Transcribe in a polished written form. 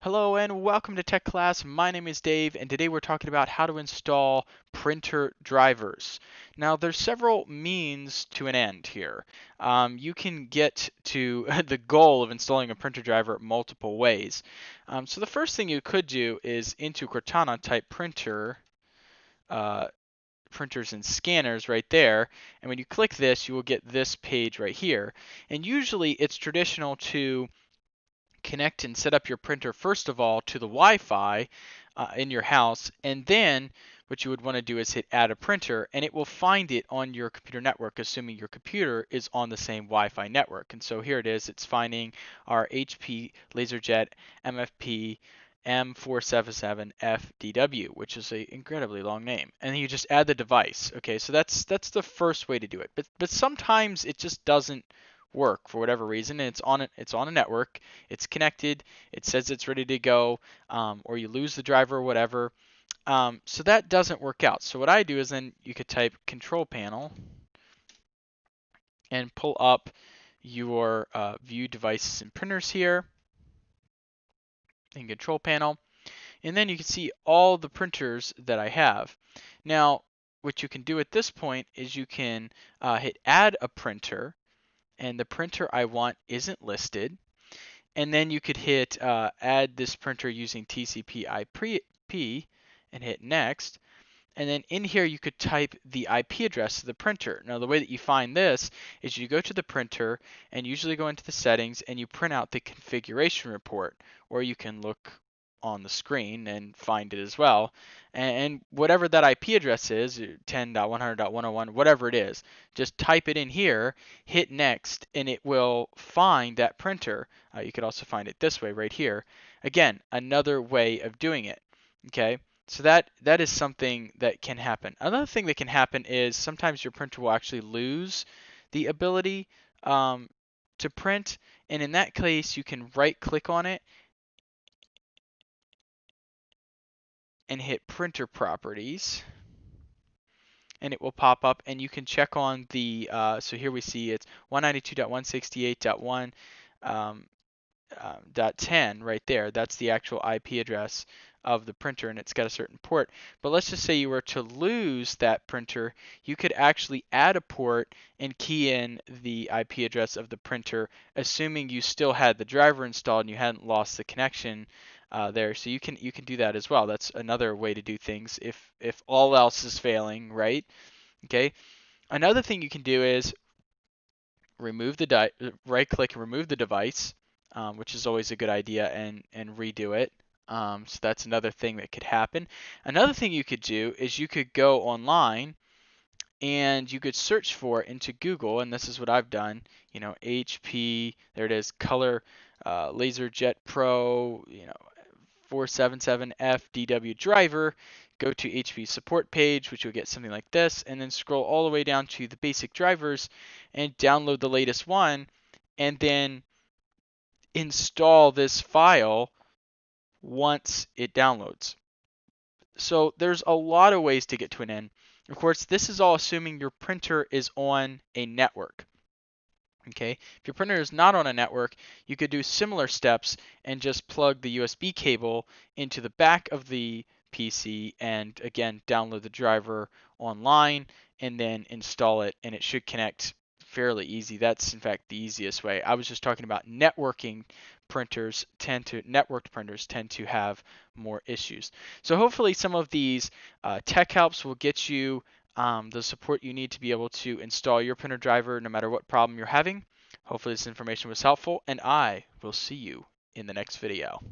Hello and welcome to Tech Class. My name is Dave and today we're talking about how to install printer drivers. Now there's several means to an end here. You can get to the goal of installing a printer driver multiple ways. So the first thing you could do is into Cortana type uh, printers and scanners right there, and when you click this you will get this page right here. And usually it's traditional to connect and set up your printer first of all to the Wi-Fi in your house, and then what you would want to do is hit add a printer, and it will find it on your computer network, assuming your computer is on the same Wi-Fi network. And so here it is, it's finding our HP LaserJet MFP M477FDW, which is an incredibly long name. And then you just add the device. Okay, so that's the first way to do it. But sometimes it just doesn't work for whatever reason, and it's on a network, it's connected, it says it's ready to go, or you lose the driver or whatever. So that doesn't work out. So what I do is then you could type control panel and pull up your view devices and printers here in control panel, and then you can see all the printers that I have. Now what you can do at this point is you can hit add a printer, and the printer I want isn't listed. And then you could hit add this printer using TCP/IP and hit next. And then in here you could type the IP address of the printer. Now the way that you find this is you go to the printer and usually go into the settings and you print out the configuration report, or you can look on the screen and find it as well. And whatever that IP address is, 10.100.101, whatever it is, just type it in here, hit next, and it will find that printer. You could also find it this way right here. Again, another way of doing it. Okay, so that is something that can happen. Another thing that can happen is sometimes your printer will actually lose the ability to print, and in that case you can right click on it and hit printer properties, and it will pop up, and you can check on the so here we see it's 192.168.1 .10 right there. That's the actual IP address of the printer, and it's got a certain port. But let's just say you were to lose that printer, you could actually add a port and key in the IP address of the printer, assuming you still had the driver installed and you hadn't lost the connection there. So you can do that as well. That's another way to do things if all else is failing, right? Okay. Another thing you can do is remove the right click and remove the device, which is always a good idea, and redo it. So that's another thing that could happen. Another thing you could do is you could go online and you could search for into Google, and this is what I've done. HP, there it is, color LaserJet Pro, 477F DW driver. Go to HP support page, which you'll get something like this, and then scroll all the way down to the basic drivers and download the latest one, and then install this file once it downloads. So there's a lot of ways to get to an end. Of course, this is all assuming your printer is on a network. Okay, if your printer is not on a network, you could do similar steps and just plug the USB cable into the back of the PC and again download the driver online and then install it, and it should connect fairly easy. That's in fact the easiest way. I was just talking about networked printers tend to have more issues. So hopefully some of these tech helps will get you the support you need to be able to install your printer driver no matter what problem you're having. Hopefully this information was helpful, and I will see you in the next video.